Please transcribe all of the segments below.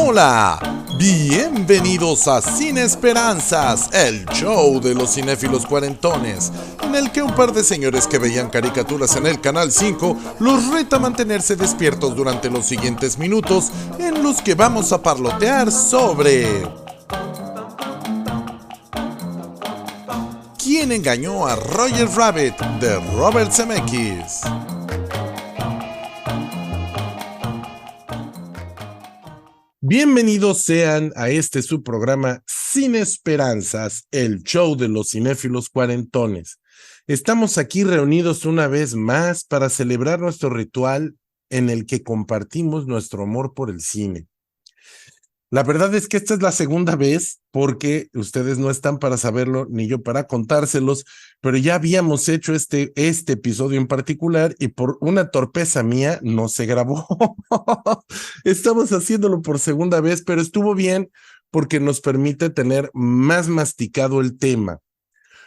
Hola, bienvenidos a Sin Esperanzas, el show de los cinéfilos cuarentones, en el que un par de señores que veían caricaturas en el Canal 5 los reta a mantenerse despiertos durante los siguientes minutos, en los que vamos a parlotear sobre... ¿Quién engañó a Roger Rabbit? De Robert Zemeckis. Bienvenidos sean a este su programa Sin Esperanzas, el show de los cinéfilos cuarentones. Estamos aquí reunidos una vez más para celebrar nuestro ritual en el que compartimos nuestro amor por el cine. La verdad es que esta es la segunda vez, porque ustedes no están para saberlo, ni yo para contárselos, pero ya habíamos hecho este episodio en particular y por una torpeza mía no se grabó. Estamos haciéndolo por segunda vez, pero estuvo bien porque nos permite tener más masticado el tema.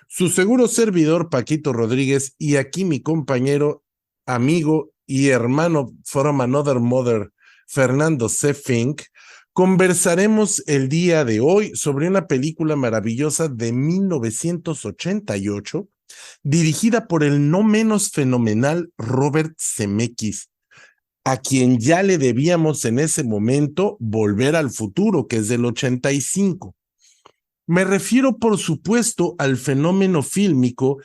Su seguro servidor, Paquito Rodríguez, y aquí mi compañero, amigo y hermano from another mother, Fernando C. Fink, conversaremos el día de hoy sobre una película maravillosa de 1988, dirigida por el no menos fenomenal Robert Zemeckis, a quien ya le debíamos en ese momento Volver al Futuro, que es del 85. Me refiero, por supuesto, al fenómeno fílmico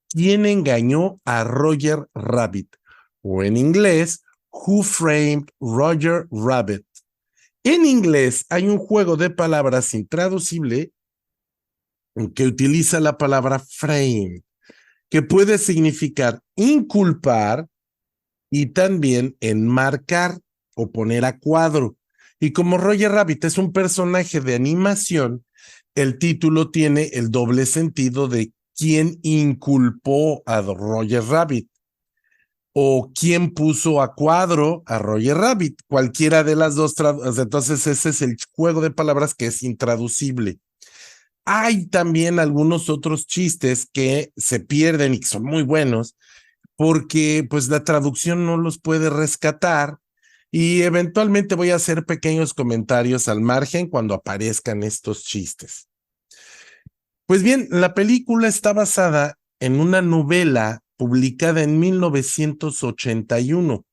¿Quién engañó a Roger Rabbit? O en inglés, Who Framed Roger Rabbit? En inglés hay un juego de palabras intraducible que utiliza la palabra frame, que puede significar inculpar y también enmarcar o poner a cuadro. Y como Roger Rabbit es un personaje de animación, el título tiene el doble sentido de quién inculpó a Roger Rabbit o quién puso a cuadro a Roger Rabbit, cualquiera de las dos. Entonces ese es el juego de palabras que es intraducible. Hay también algunos otros chistes que se pierden y que son muy buenos porque pues la traducción no los puede rescatar, y eventualmente voy a hacer pequeños comentarios al margen cuando aparezcan estos chistes. Pues bien, la película está basada en una novela publicada en 1981.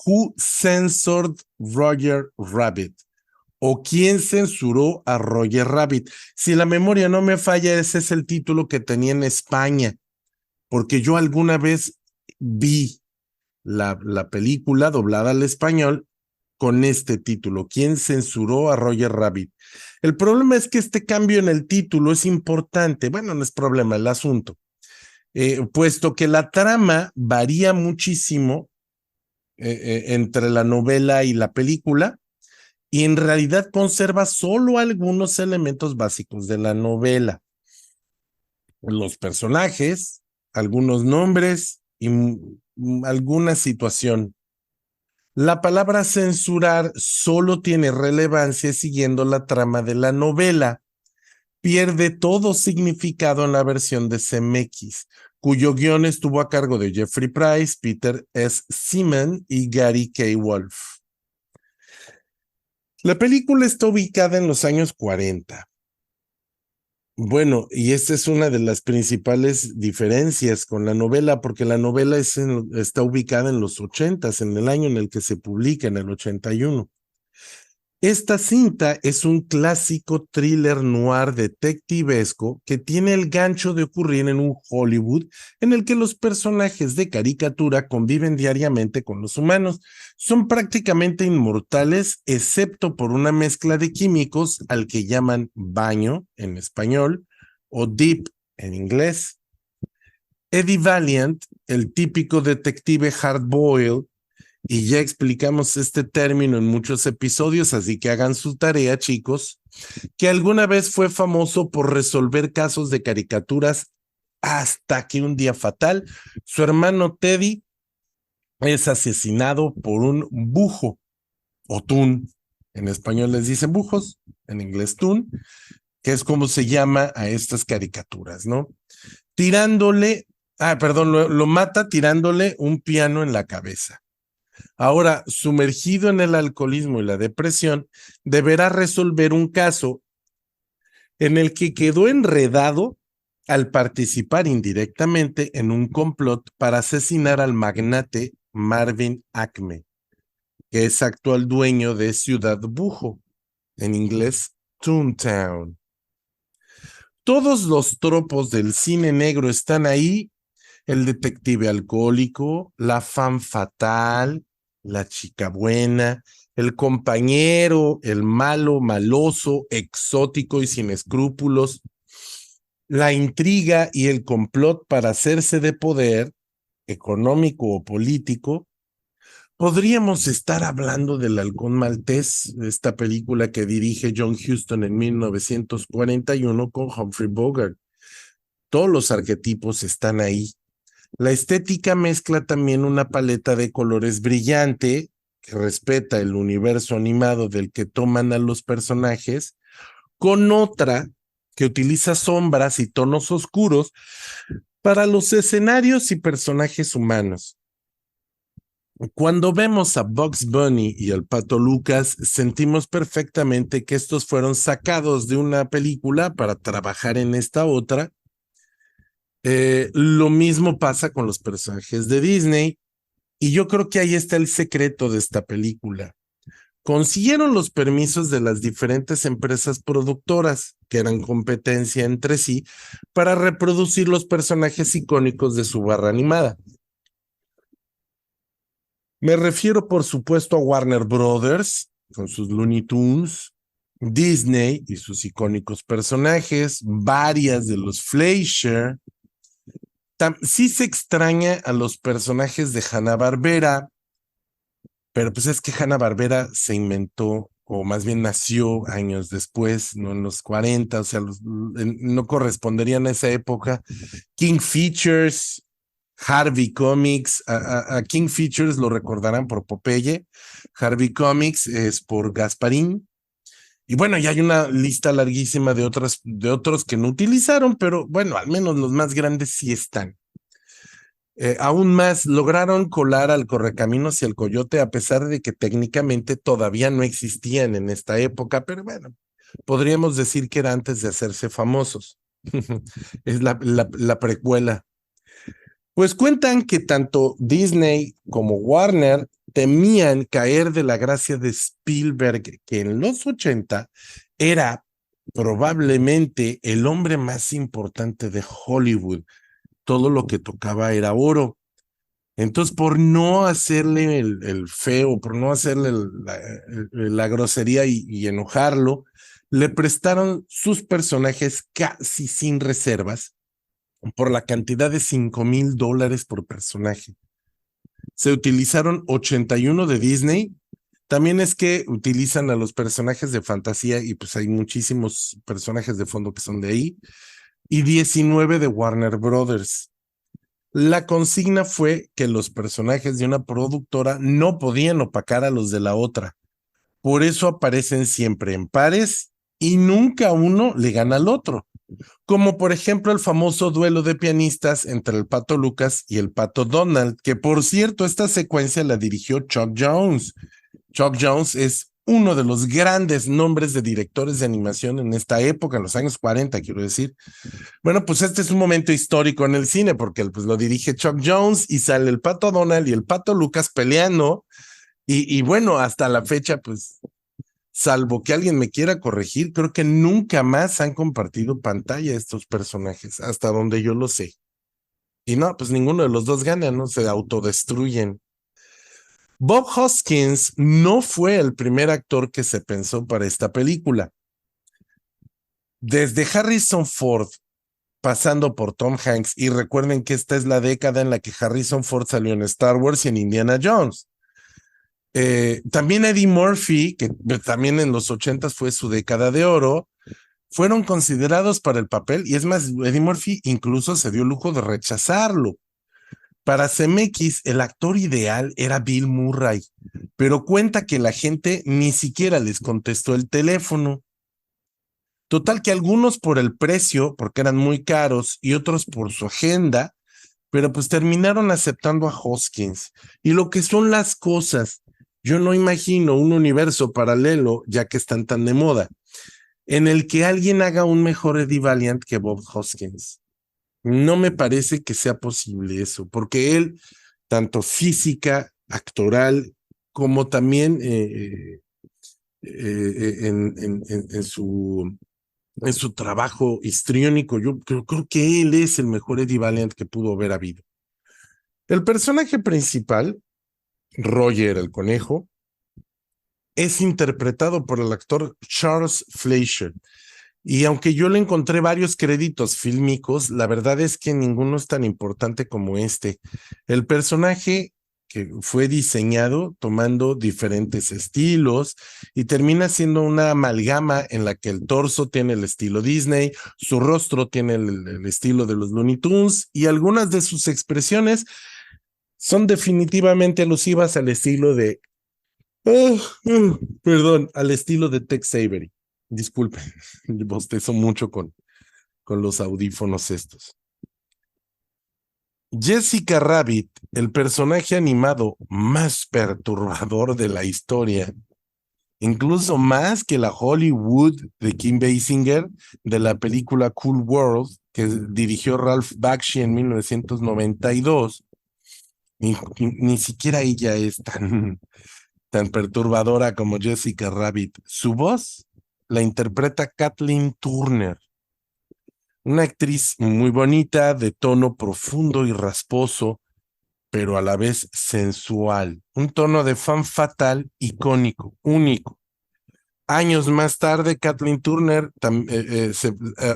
Who Censored Roger Rabbit? ¿O quién censuró a Roger Rabbit? Si la memoria no me falla, ese es el título que tenía en España, porque yo alguna vez vi la película doblada al español con este título, ¿quién censuró a Roger Rabbit? El problema es que este cambio en el título es importante. Bueno, no es problema, el asunto. Puesto que la trama varía muchísimo entre la novela y la película, y en realidad conserva solo algunos elementos básicos de la novela. Los personajes, algunos nombres y alguna situación. La palabra censurar solo tiene relevancia siguiendo la trama de la novela. Pierde todo significado en la versión de Zemeckis, cuyo guión estuvo a cargo de Jeffrey Price, Peter S. Seaman y Gary K. Wolf. La película está ubicada en los años 40. Bueno, y esta es una de las principales diferencias con la novela, porque la novela está ubicada en los 80s, en el año en el que se publica, en el 81. Esta cinta es un clásico thriller noir detectivesco que tiene el gancho de ocurrir en un Hollywood en el que los personajes de caricatura conviven diariamente con los humanos. Son prácticamente inmortales, excepto por una mezcla de químicos al que llaman baño en español o dip en inglés. Eddie Valiant, el típico detective hard-boiled, y ya explicamos este término en muchos episodios, así que hagan su tarea, chicos, que alguna vez fue famoso por resolver casos de caricaturas hasta que un día fatal, su hermano Teddy es asesinado por un bujo o toon. En español les dicen bujos, en inglés toon, que es como se llama a estas caricaturas, ¿no? Tirándole, lo mata tirándole un piano en la cabeza. Ahora, sumergido en el alcoholismo y la depresión, deberá resolver un caso en el que quedó enredado al participar indirectamente en un complot para asesinar al magnate Marvin Acme, que es actual dueño de Ciudad Bujo, en inglés Toontown. Todos los tropos del cine negro están ahí: el detective alcohólico, la femme fatal, la chica buena, el compañero, el malo, maloso, exótico y sin escrúpulos, la intriga y el complot para hacerse de poder, económico o político. Podríamos estar hablando del Halcón Maltés, esta película que dirige John Huston en 1941 con Humphrey Bogart. Todos los arquetipos están ahí. La estética mezcla también una paleta de colores brillante que respeta el universo animado del que toman a los personajes, con otra que utiliza sombras y tonos oscuros para los escenarios y personajes humanos. Cuando vemos a Bugs Bunny y al Pato Lucas, sentimos perfectamente que estos fueron sacados de una película para trabajar en esta otra. Lo mismo pasa con los personajes de Disney, y yo creo que ahí está el secreto de esta película. Consiguieron los permisos de las diferentes empresas productoras, que eran competencia entre sí, para reproducir los personajes icónicos de su barra animada. Me refiero, por supuesto, a Warner Brothers, con sus Looney Tunes, Disney y sus icónicos personajes, varias de los Fleischer. Sí se extraña a los personajes de Hanna-Barbera, pero pues es que Hanna-Barbera se inventó, o más bien nació años después, no en los 40, o sea, no corresponderían a esa época. King Features, Harvey Comics, a King Features lo recordarán por Popeye, Harvey Comics es por Gasparín, y bueno, ya hay una lista larguísima de otros que no utilizaron, pero bueno, al menos los más grandes sí están. Aún más, lograron colar al Correcaminos y al Coyote a pesar de que técnicamente todavía no existían en esta época, pero bueno, podríamos decir que era antes de hacerse famosos. Es la precuela. Pues cuentan que tanto Disney como Warner temían caer de la gracia de Spielberg, que en los 80 era probablemente el hombre más importante de Hollywood. Todo lo que tocaba era oro. Entonces, por no hacerle el feo, por no hacerle la grosería y enojarlo, le prestaron sus personajes casi sin reservas por la cantidad de $5,000 por personaje. Se utilizaron 81 de Disney. También es que utilizan a los personajes de fantasía, y pues hay muchísimos personajes de fondo que son de ahí, y 19 de Warner Brothers. La consigna fue que los personajes de una productora no podían opacar a los de la otra. Por eso aparecen siempre en pares y nunca uno le gana al otro. Como por ejemplo el famoso duelo de pianistas entre el Pato Lucas y el Pato Donald, que por cierto esta secuencia la dirigió Chuck Jones. Chuck Jones es uno de los grandes nombres de directores de animación en esta época, en los años 40, quiero decir. Bueno, pues este es un momento histórico en el cine, porque pues lo dirige Chuck Jones y sale el Pato Donald y el Pato Lucas peleando, y bueno, hasta la fecha, pues, salvo que alguien me quiera corregir, creo que nunca más han compartido pantalla estos personajes, hasta donde yo lo sé. Y no, pues ninguno de los dos gana, ¿no? Se autodestruyen. Bob Hoskins no fue el primer actor que se pensó para esta película. Desde Harrison Ford, pasando por Tom Hanks, y recuerden que esta es la década en la que Harrison Ford salió en Star Wars y en Indiana Jones. También Eddie Murphy, que también en los 80 fue su década de oro, fueron considerados para el papel, y es más, Eddie Murphy incluso se dio el lujo de rechazarlo. Para Zemeckis, el actor ideal era Bill Murray, pero cuenta que la gente ni siquiera les contestó el teléfono. Total que algunos por el precio, porque eran muy caros, y otros por su agenda, pero pues terminaron aceptando a Hoskins. Y lo que son las cosas, yo no imagino un universo paralelo, ya que están tan de moda, en el que alguien haga un mejor Eddie Valiant que Bob Hoskins. No me parece que sea posible eso, porque él, tanto física, actoral, como también en su trabajo histriónico, yo creo que él es el mejor Eddie Valiant que pudo haber habido. El personaje principal, Roger el conejo, es interpretado por el actor Charles Fleischer. Y aunque yo le encontré varios créditos fílmicos, la verdad es que ninguno es tan importante como este. El personaje que fue diseñado tomando diferentes estilos y termina siendo una amalgama en la que el torso tiene el estilo Disney, su rostro tiene el estilo de los Looney Tunes y algunas de sus expresiones son definitivamente alusivas al estilo de perdón, al estilo de Tex Avery. Disculpen, bostezo mucho con los audífonos estos. Jessica Rabbit, el personaje animado más perturbador de la historia, incluso más que la Hollywood de Kim Basinger de la película Cool World que dirigió Ralph Bakshi en 1992. Ni siquiera ella es tan perturbadora como Jessica Rabbit. Su voz la interpreta Kathleen Turner, una actriz muy bonita, de tono profundo y rasposo, pero a la vez sensual. Un tono de femme fatale icónico, único. Años más tarde, Kathleen Turner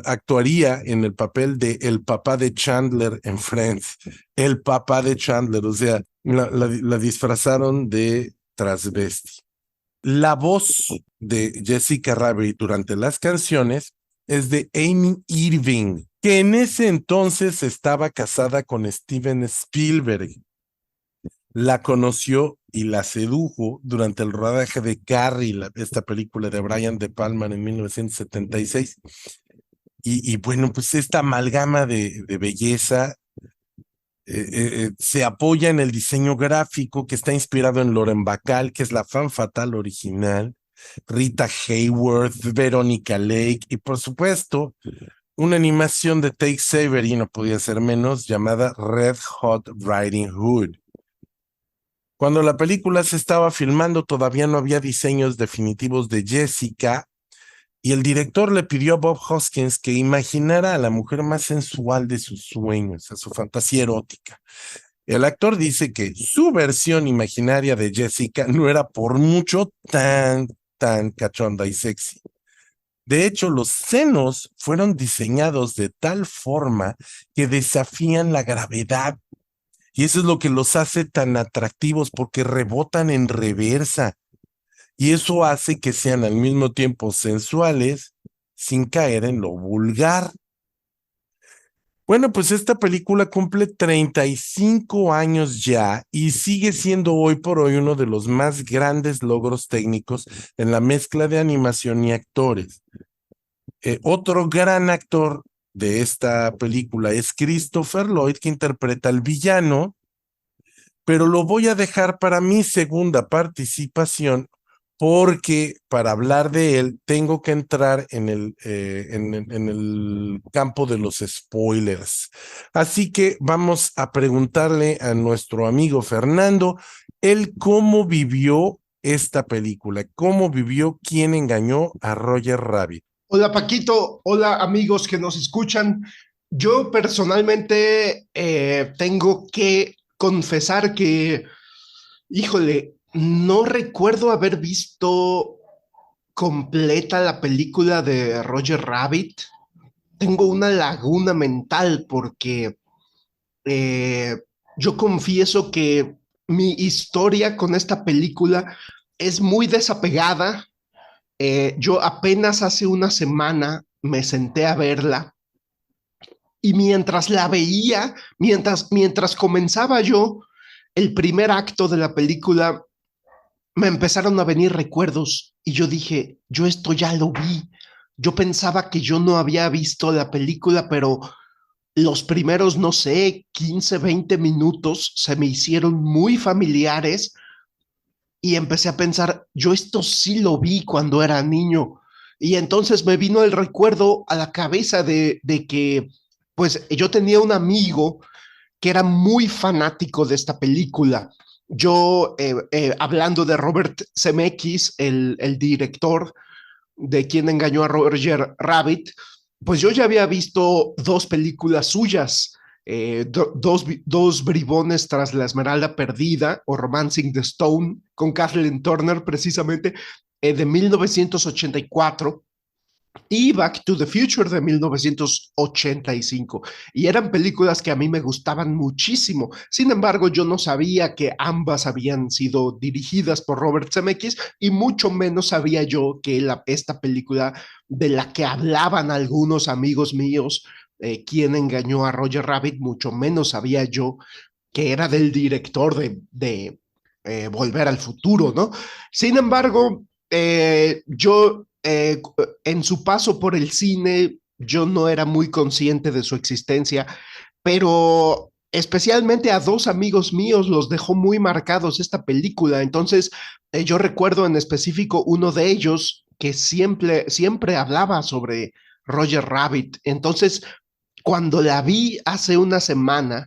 actuaría en el papel de el papá de Chandler en Friends. El papá de Chandler, o sea, la disfrazaron de transvesti. La voz de Jessica Rabbit durante las canciones es de Amy Irving, que en ese entonces estaba casada con Steven Spielberg. La conoció y la sedujo durante el rodaje de Carrie, esta película de Brian De Palma en 1976. Y bueno, pues esta amalgama de belleza se apoya en el diseño gráfico que está inspirado en Lauren Bacall, que es la femme fatale original, Rita Hayworth, Veronica Lake y por supuesto una animación de Tex Avery, no podía ser menos, llamada Red Hot Riding Hood. Cuando la película se estaba filmando todavía no había diseños definitivos de Jessica y el director le pidió a Bob Hoskins que imaginara a la mujer más sensual de sus sueños, a su fantasía erótica. El actor dice que su versión imaginaria de Jessica no era por mucho tan cachonda y sexy. De hecho, los senos fueron diseñados de tal forma que desafían la gravedad. Y eso es lo que los hace tan atractivos porque rebotan en reversa. Y eso hace que sean al mismo tiempo sensuales sin caer en lo vulgar. Bueno, pues esta película cumple 35 años ya y sigue siendo hoy por hoy uno de los más grandes logros técnicos en la mezcla de animación y actores. Otro gran actor de esta película es Christopher Lloyd, que interpreta al villano, pero lo voy a dejar para mi segunda participación porque para hablar de él tengo que entrar en el campo de los spoilers. Así que vamos a preguntarle a nuestro amigo Fernando, él cómo vivió esta película, cómo vivió Quién engañó a Roger Rabbit. Hola Paquito, hola amigos que nos escuchan. Yo personalmente tengo que confesar que, híjole, no recuerdo haber visto completa la película de Roger Rabbit. Tengo una laguna mental porque eh, yo confieso que mi historia con esta película es muy desapegada. Yo apenas hace una semana me senté a verla y mientras la veía, mientras comenzaba yo el primer acto de la película, me empezaron a venir recuerdos y yo dije, yo esto ya lo vi. Yo pensaba que yo no había visto la película, pero los primeros, no sé, 15, 20 minutos se me hicieron muy familiares y empecé a pensar, yo esto sí lo vi cuando era niño. Y entonces me vino el recuerdo a la cabeza de que, pues, yo tenía un amigo que era muy fanático de esta película. Yo, hablando de Robert Zemeckis, el director de Quien engañó a Roger Rabbit, pues yo ya había visto dos películas suyas, dos bribones tras la Esmeralda Perdida o Romancing the Stone con Kathleen Turner precisamente, de 1984 y Back to the Future de 1985. Y eran películas que a mí me gustaban muchísimo. Sin embargo, yo no sabía que ambas habían sido dirigidas por Robert Zemeckis y mucho menos sabía yo que esta película de la que hablaban algunos amigos míos, Quien engañó a Roger Rabbit, mucho menos sabía yo que era del director de Volver al Futuro, ¿no? Sin embargo, yo en su paso por el cine, yo no era muy consciente de su existencia, pero especialmente a dos amigos míos los dejó muy marcados esta película. Entonces, yo recuerdo en específico uno de ellos que siempre hablaba sobre Roger Rabbit. Entonces, cuando la vi hace una semana,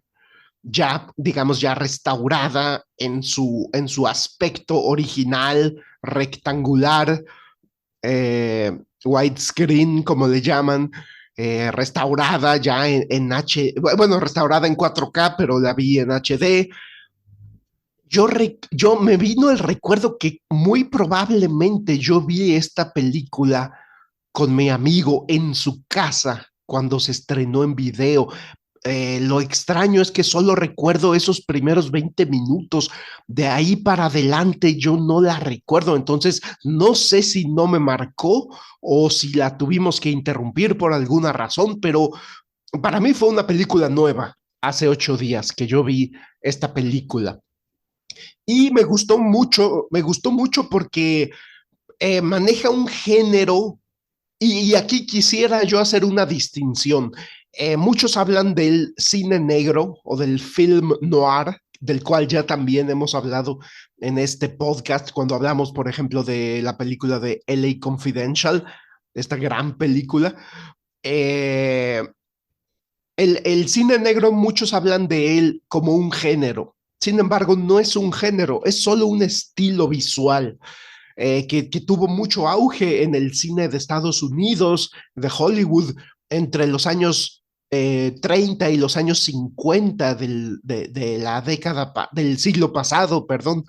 ya, digamos, ya restaurada en su aspecto original, rectangular, widescreen, como le llaman, restaurada ya bueno, restaurada en 4K, pero la vi en HD. Yo me vino el recuerdo que muy probablemente yo vi esta película con mi amigo en su casa cuando se estrenó en video. Lo extraño es que solo recuerdo esos primeros 20 minutos. De ahí para adelante yo no la recuerdo. Entonces, no sé si no me marcó o si la tuvimos que interrumpir por alguna razón, pero para mí fue una película nueva. Hace 8 días que yo vi esta película. Y me gustó mucho porque maneja un género y aquí quisiera yo hacer una distinción. Muchos hablan del cine negro o del film noir, del cual ya también hemos hablado en este podcast cuando hablamos, por ejemplo, de la película de LA Confidential, esta gran película. Eh, el cine negro, muchos hablan de él como un género. Sin embargo, no es un género, es solo un estilo visual que tuvo mucho auge en el cine de Estados Unidos, de Hollywood, entre los años 30 y los años 50 de la década del siglo pasado, perdón.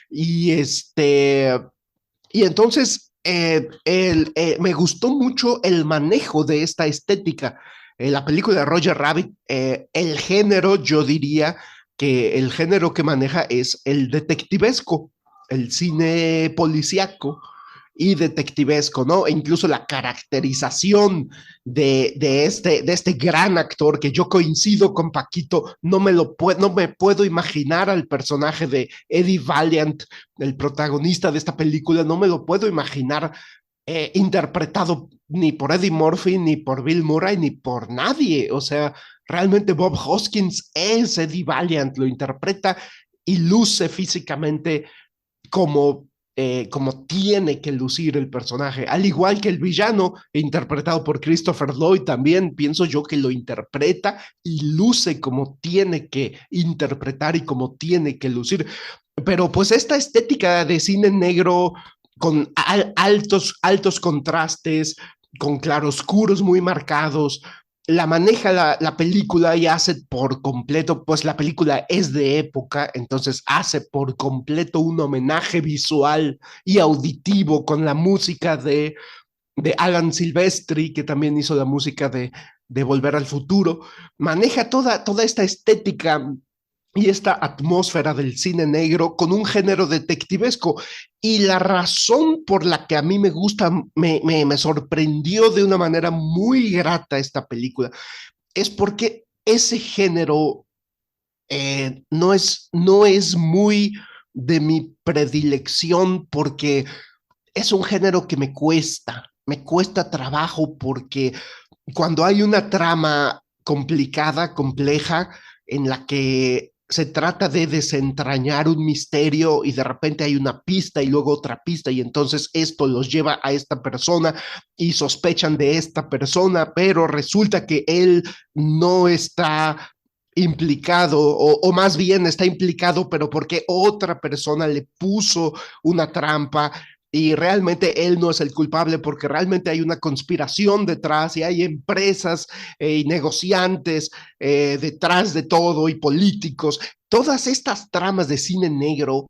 Y y entonces me gustó mucho el manejo de esta estética. La película de Roger Rabbit, el género, yo diría que el género que maneja es el detectivesco, el cine policíaco y detectivesco, ¿no? E incluso la caracterización de este gran actor que yo coincido con Paquito, no me puedo imaginar al personaje de Eddie Valiant, el protagonista de esta película, no me lo puedo imaginar interpretado ni por Eddie Murphy, ni por Bill Murray, ni por nadie. O sea, realmente Bob Hoskins es Eddie Valiant, lo interpreta y luce físicamente como, como tiene que lucir el personaje, al igual que el villano interpretado por Christopher Lloyd también pienso yo que lo interpreta y luce como tiene que interpretar y como tiene que lucir. Pero pues esta estética de cine negro con altos contrastes, con claroscuros muy marcados, la maneja la película y hace por completo, pues la película es de época, entonces hace por completo un homenaje visual y auditivo con la música de Alan Silvestri, que también hizo la música de Volver al Futuro, maneja toda esta estética y esta atmósfera del cine negro con un género detectivesco. Y la razón por la que a mí me gusta, me sorprendió de una manera muy grata esta película, es porque ese género no es muy de mi predilección porque es un género que me cuesta trabajo porque cuando hay una trama complicada, compleja, en la que se trata de desentrañar un misterio y de repente hay una pista y luego otra pista y entonces esto los lleva a esta persona y sospechan de esta persona, pero resulta que él no está implicado o más bien está implicado, pero porque otra persona le puso una trampa y realmente él no es el culpable porque realmente hay una conspiración detrás y hay empresas y negociantes detrás de todo y políticos. Todas estas tramas de cine negro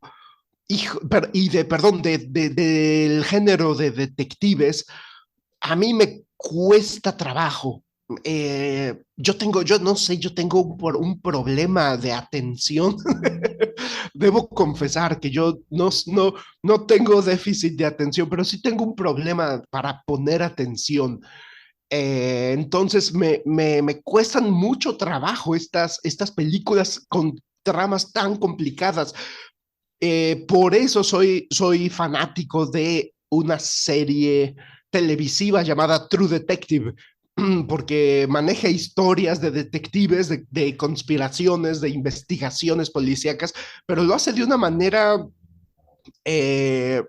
y de, perdón, del género de detectives, a mí me cuesta trabajo. Yo no sé, yo tengo un problema de atención. Debo confesar que yo no tengo déficit de atención, pero sí tengo un problema para poner atención. Entonces me cuestan mucho trabajo estas películas con tramas tan complicadas. Por eso soy fanático de una serie televisiva llamada True Detective, porque maneja historias de detectives, de conspiraciones, de investigaciones policíacas, pero lo hace de una manera eh,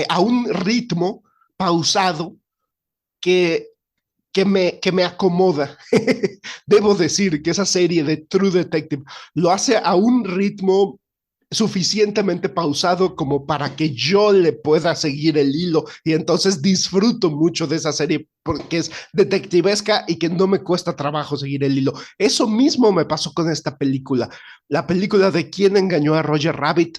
a un ritmo pausado que que me acomoda. Debo decir que esa serie de True Detective lo hace a un ritmo suficientemente pausado como para que yo le pueda seguir el hilo y entonces disfruto mucho de esa serie porque es detectivesca y que no me cuesta trabajo seguir el hilo. Eso mismo me pasó con esta película. La película de ¿Quién engañó a Roger Rabbit?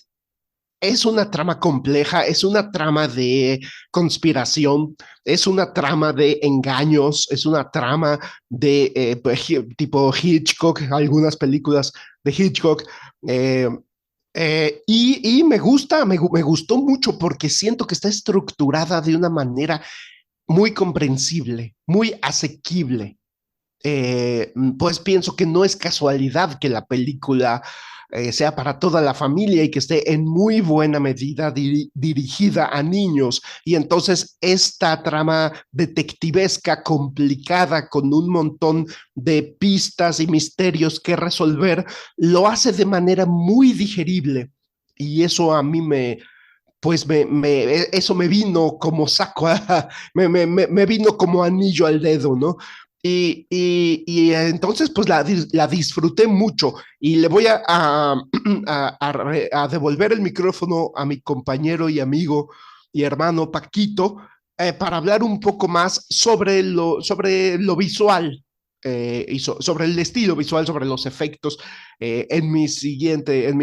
Es una trama compleja, es una trama de conspiración, es una trama de engaños, es una trama de tipo Hitchcock, algunas películas de Hitchcock. Eh, y me gustó mucho porque siento que está estructurada de una manera muy comprensible, muy asequible. Pues pienso que no es casualidad que la película sea para toda la familia y que esté en muy buena medida dirigida a niños. Y entonces esta trama detectivesca complicada con un montón de pistas y misterios que resolver lo hace de manera muy digerible. Y eso a mí pues eso me vino como saco, me vino como anillo al dedo, ¿no? Y entonces pues la disfruté mucho y le voy a devolver el micrófono a mi compañero y amigo y hermano Paquito para hablar un poco más sobre lo visual sobre el estilo visual, sobre los efectos en mi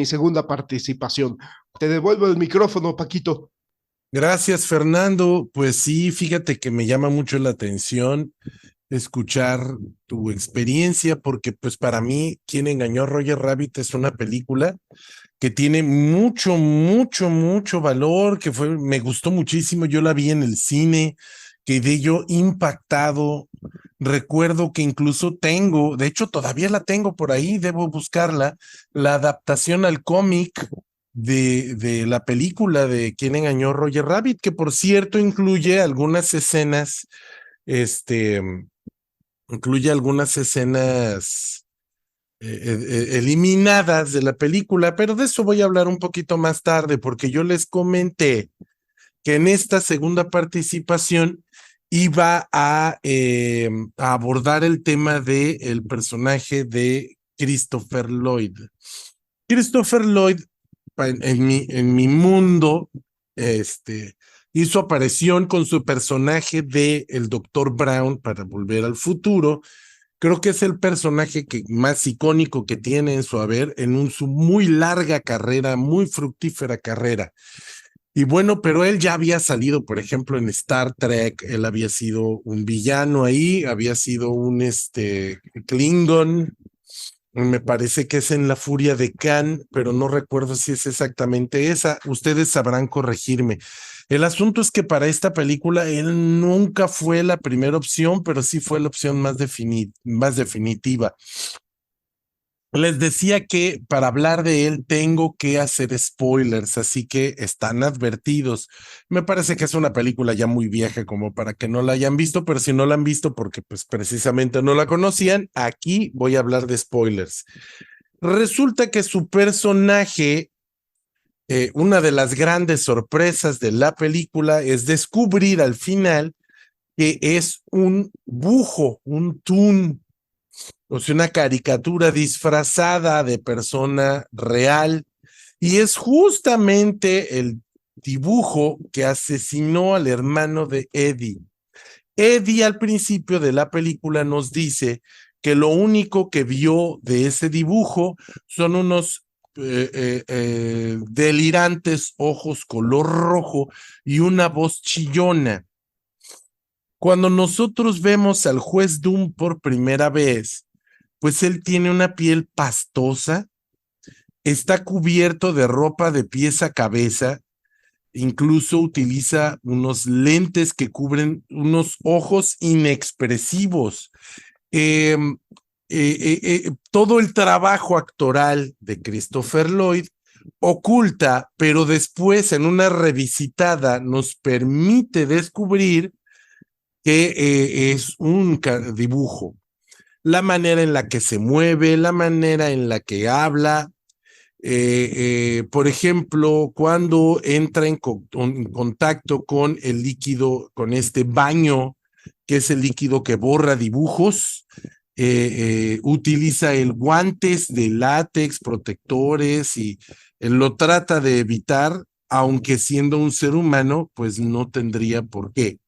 segunda participación. Te devuelvo el micrófono, Paquito. Gracias, Fernando. Pues sí, fíjate que me llama mucho la atención escuchar tu experiencia, porque pues para mí, Quien engañó a Roger Rabbit es una película que tiene mucho, mucho, mucho valor, que me gustó muchísimo. Yo la vi en el cine, quedé yo impactado. Recuerdo que incluso de hecho todavía la tengo por ahí, debo buscarla, la adaptación al cómic de la película de Quién engañó a Roger Rabbit, que por cierto este, incluye algunas escenas eliminadas de la película, pero de eso voy a hablar un poquito más tarde, porque yo les comenté que en esta segunda participación iba a abordar el tema de el personaje de Christopher Lloyd. Christopher Lloyd, en mi mundo, hizo aparición con su personaje de el Dr. Brown para Volver al Futuro. Creo que es el personaje más icónico que tiene en su haber en su muy larga carrera, muy fructífera carrera. Y bueno, pero él ya había salido, por ejemplo, en Star Trek, él había sido un villano ahí, había sido un Klingon, me parece que es en La Furia de Khan, pero no recuerdo si es exactamente esa. Ustedes sabrán corregirme. El asunto es que para esta película él nunca fue la primera opción, pero sí fue la opción más definitiva. Les decía que para hablar de él tengo que hacer spoilers, así que están advertidos. Me parece que es una película ya muy vieja como para que no la hayan visto, pero si no la han visto porque pues precisamente no la conocían, aquí voy a hablar de spoilers. Resulta que su personaje, una de las grandes sorpresas de la película es descubrir al final que es un bujo, un toon, o sea, una caricatura disfrazada de persona real, y es justamente el dibujo que asesinó al hermano de Eddie. Eddie al principio de la película nos dice que lo único que vio de ese dibujo son unos delirantes ojos color rojo y una voz chillona. Cuando nosotros vemos al juez Doom por primera vez, pues él tiene una piel pastosa, está cubierto de ropa de pies a cabeza, incluso utiliza unos lentes que cubren unos ojos inexpresivos. Eh, Todo el trabajo actoral de Christopher Lloyd oculta, pero después en una revisitada nos permite descubrir que es un dibujo. La manera en la que se mueve, la manera en la que habla. Por ejemplo, cuando entra en contacto con el líquido, con este baño, que es el líquido que borra dibujos, utiliza el guantes de látex, protectores y lo trata de evitar, aunque siendo un ser humano, pues no tendría por qué.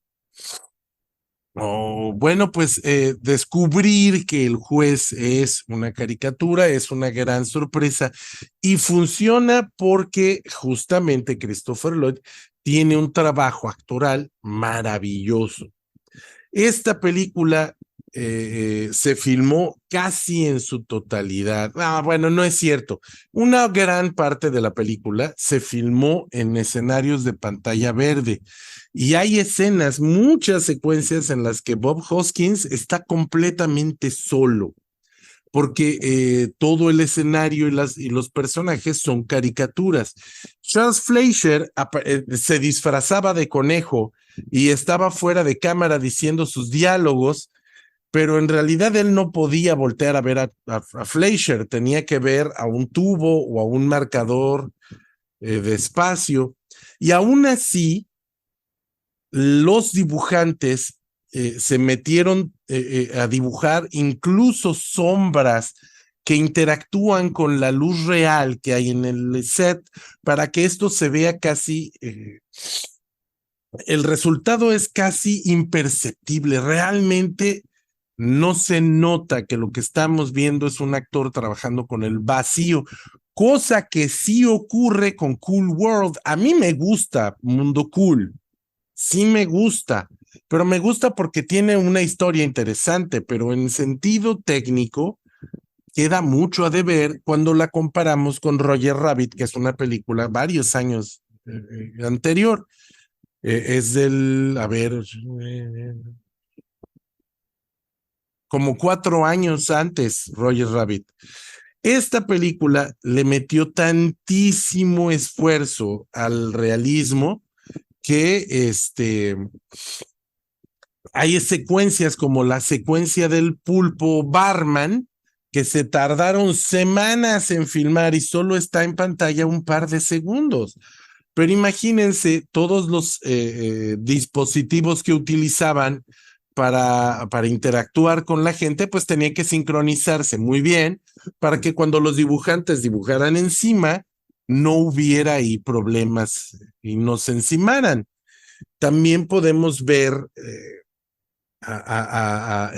Oh, bueno, pues descubrir que el juez es una caricatura es una gran sorpresa y funciona porque justamente Christopher Lloyd tiene un trabajo actoral maravilloso. Esta película se filmó casi en su totalidad. Bueno, no es cierto. Una gran parte de la película se filmó en escenarios de pantalla verde. Y hay escenas, muchas secuencias en las que Bob Hoskins está completamente solo, porque todo el escenario y los personajes son caricaturas. Charles Fleischer se disfrazaba de conejo y estaba fuera de cámara diciendo sus diálogos, pero en realidad él no podía voltear a ver a Fleischer, tenía que ver a un tubo o a un marcador de espacio, y aún así los dibujantes se metieron a dibujar incluso sombras que interactúan con la luz real que hay en el set para que esto se vea casi, el resultado es casi imperceptible, realmente no se nota que lo que estamos viendo es un actor trabajando con el vacío, cosa que sí ocurre con Cool World. A mí me gusta Mundo Cool, sí me gusta, pero me gusta porque tiene una historia interesante, pero en sentido técnico queda mucho a deber cuando la comparamos con Roger Rabbit, que es una película varios años anterior. Es del, a ver, como 4 años antes, Roger Rabbit. Esta película le metió tantísimo esfuerzo al realismo que hay secuencias como la secuencia del pulpo barman que se tardaron semanas en filmar y solo está en pantalla un par de segundos. Pero imagínense todos los dispositivos que utilizaban para interactuar con la gente, pues tenía que sincronizarse muy bien para que cuando los dibujantes dibujaran encima, no hubiera ahí problemas y no se encimaran. También podemos ver a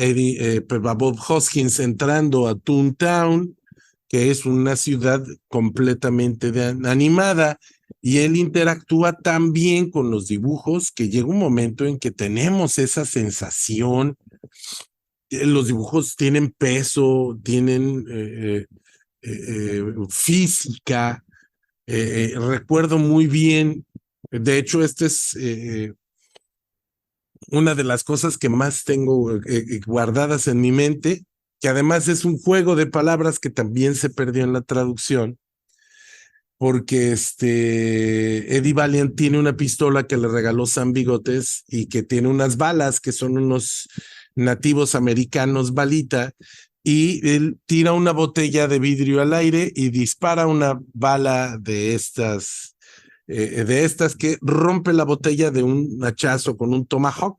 Bob Hoskins entrando a Toontown, que es una ciudad completamente animada, y él interactúa tan bien con los dibujos que llega un momento en que tenemos esa sensación. Los dibujos tienen peso, tienen física. Recuerdo muy bien, de hecho, este es una de las cosas que más tengo guardadas en mi mente. que además es un juego de palabras que también se perdió en la traducción, porque Eddie Valiant tiene una pistola que le regaló Sam Bigotes y que tiene unas balas que son unos nativos americanos balita, y él tira una botella de vidrio al aire y dispara una bala de estas que rompe la botella de un hachazo con un tomahawk.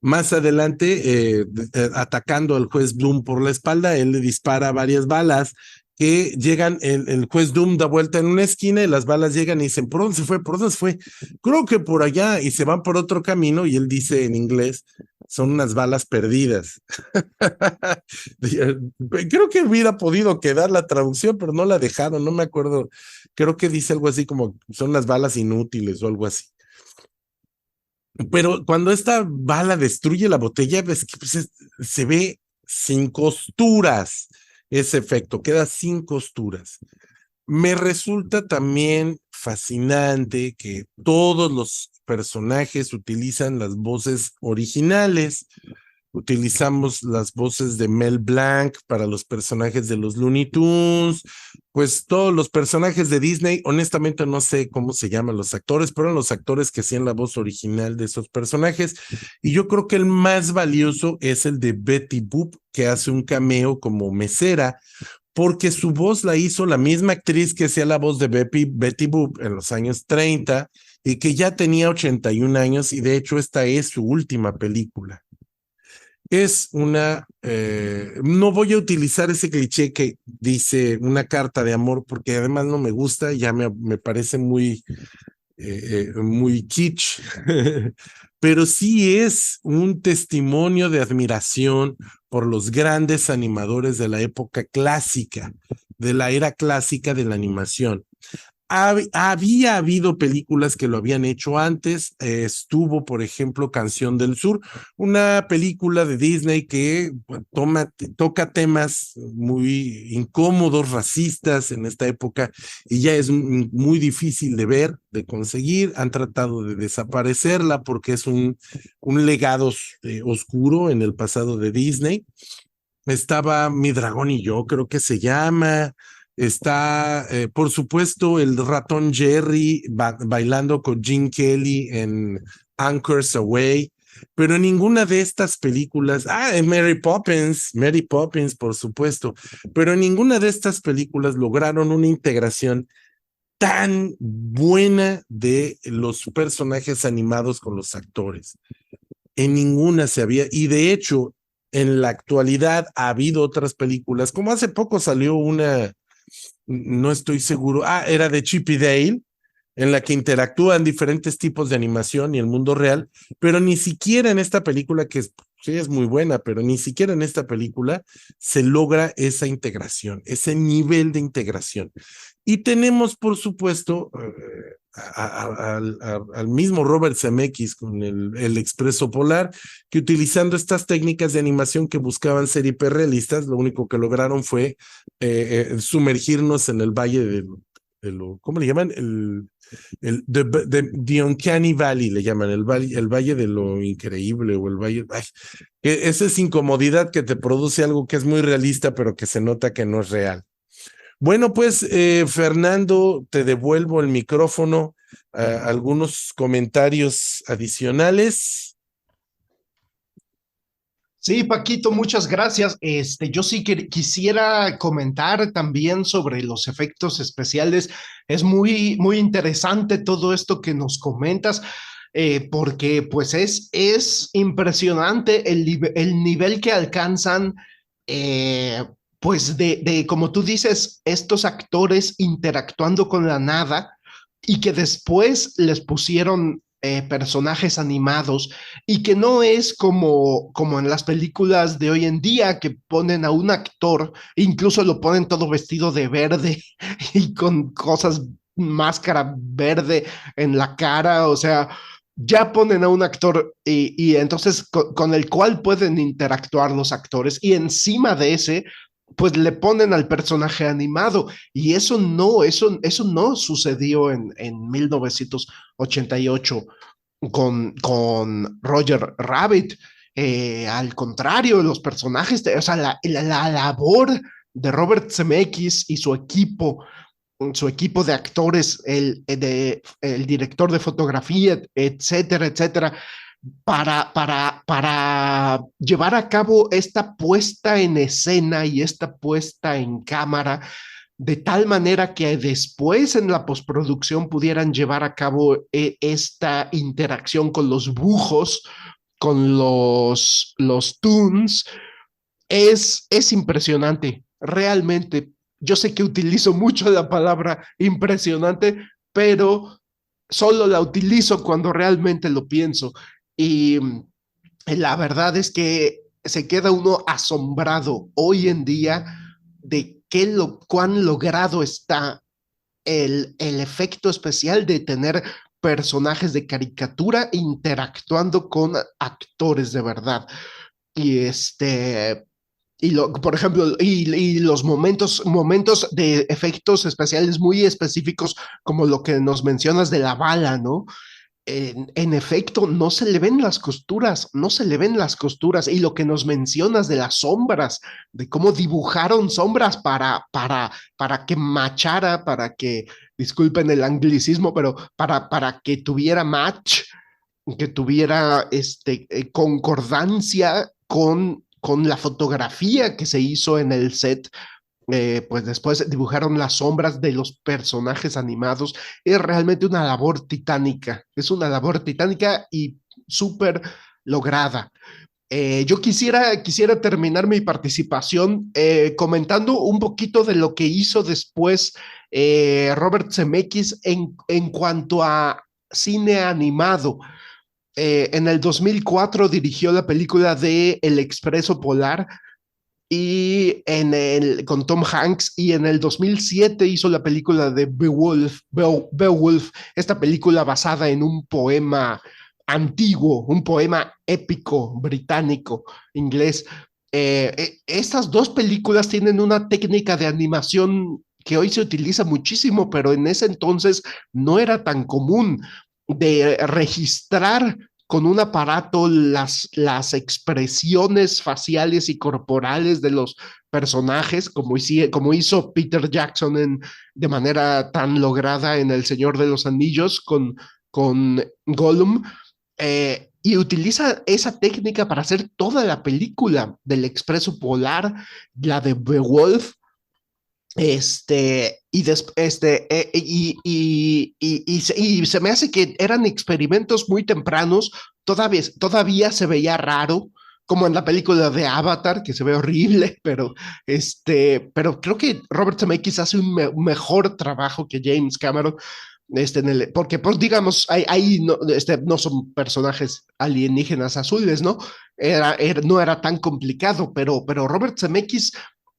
Más adelante, atacando al juez Bloom por la espalda, él le dispara varias balas que llegan, el juez Doom da vuelta en una esquina y las balas llegan y dicen, ¿por dónde se fue? ¿Por dónde se fue? Creo que por allá, y se van por otro camino y él dice en inglés, son unas balas perdidas. Creo que hubiera podido quedar la traducción, pero no la dejaron, no me acuerdo. Creo que dice algo así como, son las balas inútiles o algo así. Pero cuando esta bala destruye la botella, ves que pues, se ve sin costuras ese efecto, queda sin costuras. Me resulta también fascinante que todos los personajes utilizan las voces originales. Utilizamos las voces de Mel Blanc para los personajes de los Looney Tunes, pues todos los personajes de Disney, honestamente no sé cómo se llaman los actores, pero eran los actores que hacían la voz original de esos personajes. Y yo creo que el más valioso es el de Betty Boop, que hace un cameo como mesera, porque su voz la hizo la misma actriz que hacía la voz de Betty Boop en los años 30 y que ya tenía 81 años, y de hecho esta es su última película. Es no voy a utilizar ese cliché que dice una carta de amor, porque además no me gusta, ya me parece muy kitsch, pero sí es un testimonio de admiración por los grandes animadores de la época clásica, de la era clásica de la animación. Había habido películas que lo habían hecho antes. Estuvo, por ejemplo, Canción del Sur, una película de Disney que toca temas muy incómodos, racistas en esta época, y ya es muy difícil de ver, de conseguir. Han tratado de desaparecerla porque es un legado oscuro en el pasado de Disney. Estaba Mi Dragón y Yo, creo que se llama. Está, por supuesto, el ratón Jerry bailando con Gene Kelly en Anchors Away, pero en ninguna de estas películas, Mary Poppins, por supuesto, pero en ninguna de estas películas lograron una integración tan buena de los personajes animados con los actores. En ninguna se había, y de hecho, en la actualidad ha habido otras películas, como hace poco salió una, no estoy seguro, era de Chip y Dale, en la que interactúan diferentes tipos de animación y el mundo real, pero ni siquiera en esta película, que sí es muy buena, pero ni siquiera en esta película se logra esa integración, ese nivel de integración. Y tenemos, por supuesto, al mismo Robert Zemeckis con el Expreso Polar, que utilizando estas técnicas de animación que buscaban ser hiperrealistas, lo único que lograron fue sumergirnos en el valle ¿cómo le llaman? The Uncanny Valley le llaman, el valle de lo increíble, o el valle, esa es incomodidad que te produce algo que es muy realista, pero que se nota que no es real. Bueno, pues Fernando, te devuelvo el micrófono. Algunos comentarios adicionales. Sí, Paquito, muchas gracias. Yo sí que quisiera comentar también sobre los efectos especiales. Es muy, muy interesante todo esto que nos comentas, porque pues es impresionante el nivel que alcanzan, pues como tú dices, estos actores interactuando con la nada y que después les pusieron personajes animados y que no es como en las películas de hoy en día que ponen a un actor, incluso lo ponen todo vestido de verde y con cosas, máscara verde en la cara, o sea, ya ponen a un actor y entonces con el cual pueden interactuar los actores y encima de ese pues le ponen al personaje animado y eso no sucedió en 1988 con Roger Rabbit. Al contrario, los personajes, o sea, la labor de Robert Zemeckis y su equipo de actores, el director de fotografía, etcétera, etcétera, para llevar a cabo esta puesta en escena y esta puesta en cámara, de tal manera que después en la postproducción pudieran llevar a cabo esta interacción con los bujos, con los toons, es impresionante, realmente. Yo sé que utilizo mucho la palabra impresionante, pero solo la utilizo cuando realmente lo pienso. Y la verdad es que se queda uno asombrado hoy en día de cuán logrado está el efecto especial de tener personajes de caricatura interactuando con actores de verdad. Y por ejemplo, y los momentos de efectos especiales muy específicos, como lo que nos mencionas de la bala, ¿no? En efecto, no se le ven las costuras, no se le ven las costuras. Y lo que nos mencionas de las sombras, de cómo dibujaron sombras para que machara, para que, disculpen el anglicismo, pero para que tuviera match, que tuviera concordancia con la fotografía que se hizo en el set. Pues después dibujaron las sombras de los personajes animados. Es realmente una labor titánica, es una labor titánica y súper lograda. Yo quisiera terminar mi participación comentando un poquito de lo que hizo después Robert Zemeckis en cuanto a cine animado. En el 2004 dirigió la película de El Expreso Polar con Tom Hanks, y en el 2007 hizo la película de Beowulf, esta película basada en un poema antiguo, un poema épico británico, inglés. Estas dos películas tienen una técnica de animación que hoy se utiliza muchísimo, pero en ese entonces no era tan común, de registrar con un aparato las expresiones faciales y corporales de los personajes, como hizo Peter Jackson de manera tan lograda en El Señor de los Anillos con Gollum. Y utiliza esa técnica para hacer toda la película del Expreso Polar, la de Beowulf, y se me hace que eran experimentos muy tempranos. Todavía se veía raro, como en la película de Avatar, que se ve horrible, pero creo que Robert Zemeckis hace un mejor trabajo que James Cameron, porque pues, digamos, ahí no, no son personajes alienígenas azules, ¿no? No era tan complicado, pero Robert Zemeckis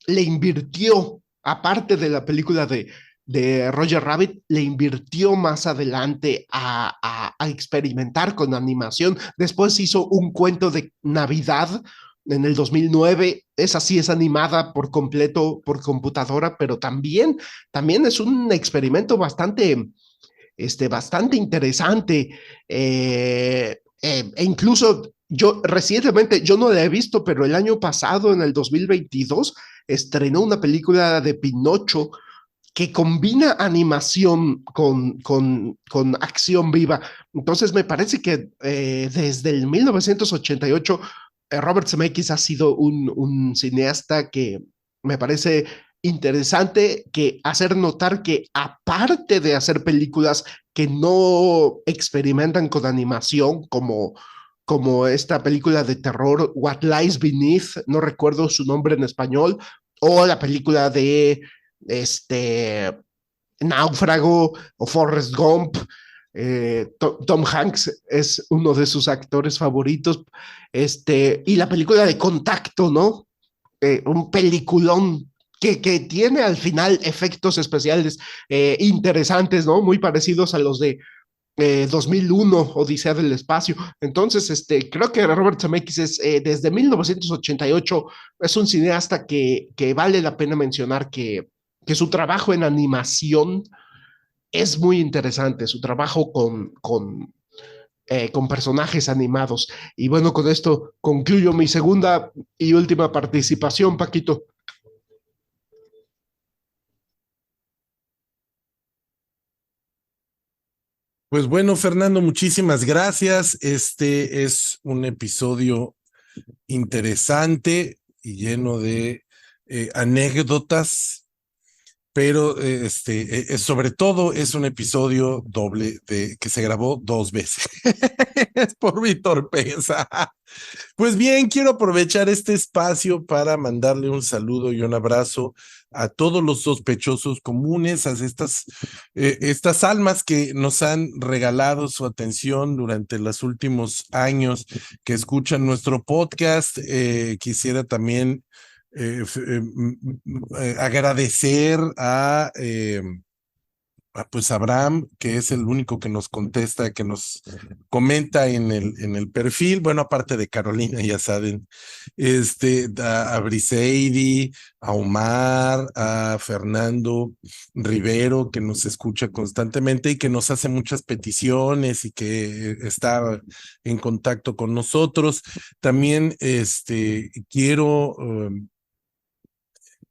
le invirtió, aparte de la película de Roger Rabbit, le invirtió más adelante a experimentar con animación. Después hizo un cuento de Navidad en el 2009. Esa sí es animada por completo por computadora, pero también es un experimento bastante interesante. E incluso yo recientemente, yo no la he visto, pero el año pasado, en el 2022, estrenó una película de Pinocho que combina animación con acción viva. Entonces me parece que desde el 1988 Robert Zemeckis ha sido un cineasta que me parece interesante, que hacer notar que aparte de hacer películas que no experimentan con animación, como esta película de terror What Lies Beneath, no recuerdo su nombre en español, o la película de Náufrago o Forrest Gump. Tom Hanks es uno de sus actores favoritos. Y la película de Contacto, ¿no? Un peliculón que tiene al final efectos especiales interesantes, ¿no? Muy parecidos a los de 2001, Odisea del Espacio. Entonces, creo que Robert Zemeckis desde 1988 es un cineasta que vale la pena mencionar, que su trabajo en animación es muy interesante, su trabajo con personajes animados. Y bueno, con esto concluyo mi segunda y última participación, Paquito. Pues bueno, Fernando, muchísimas gracias. Este es un episodio interesante y lleno de anécdotas, pero sobre todo es un episodio doble que se grabó 2 veces. Es por mi torpeza. Pues bien, quiero aprovechar este espacio para mandarle un saludo y un abrazo a todos los sospechosos comunes, a estas almas que nos han regalado su atención durante los últimos años, que escuchan nuestro podcast. Quisiera también agradecer pues Abraham, que es el único que nos contesta, que nos comenta en el perfil, bueno, aparte de Carolina, ya saben, a Briseidi, a Omar, a Fernando Rivero, que nos escucha constantemente y que nos hace muchas peticiones y que está en contacto con nosotros. También quiero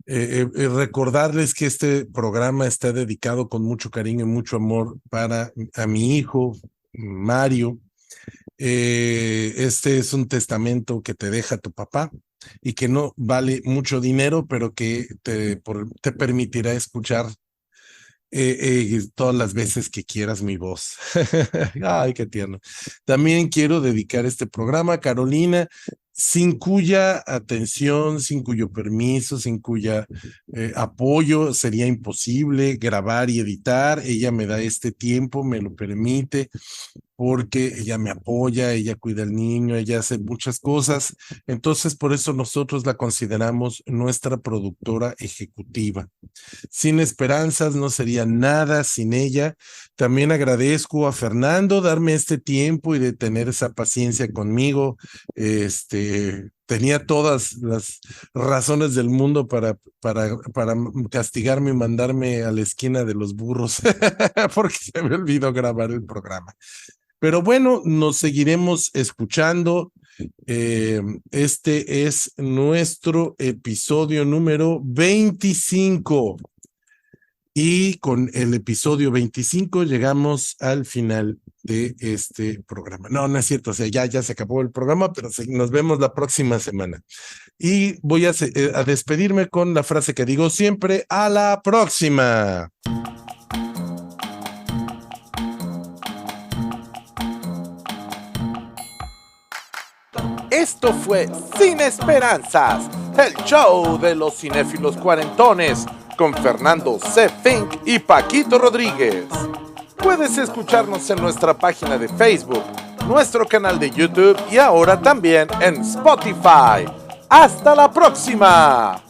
recordarles que este programa está dedicado con mucho cariño y mucho amor para a mi hijo, Mario. Este es un testamento que te deja tu papá y que no vale mucho dinero, pero que te permitirá escuchar todas las veces que quieras mi voz. Ay, qué tierno. También quiero dedicar este programa a Carolina, sin cuya atención, sin cuyo permiso, sin cuya apoyo sería imposible grabar y editar. Ella me da este tiempo, me lo permite, porque ella me apoya, ella cuida al niño, ella hace muchas cosas. Entonces, por eso nosotros la consideramos nuestra productora ejecutiva. Sin esperanzas no sería nada sin ella. También agradezco a Fernando darme este tiempo y de tener esa paciencia conmigo. Tenía todas las razones del mundo para castigarme y mandarme a la esquina de los burros porque se me olvidó grabar el programa. Pero bueno, nos seguiremos escuchando. Este es nuestro episodio número 25. Y con el episodio 25 llegamos al final de este programa. No, no es cierto, o sea, ya se acabó el programa, pero nos vemos la próxima semana. Y voy a despedirme con la frase que digo siempre: ¡a la próxima! Esto fue Sin Esperanzas, el show de los cinéfilos cuarentones, con Fernando C. Fink y Paquito Rodríguez. Puedes escucharnos en nuestra página de Facebook, nuestro canal de YouTube y ahora también en Spotify. ¡Hasta la próxima!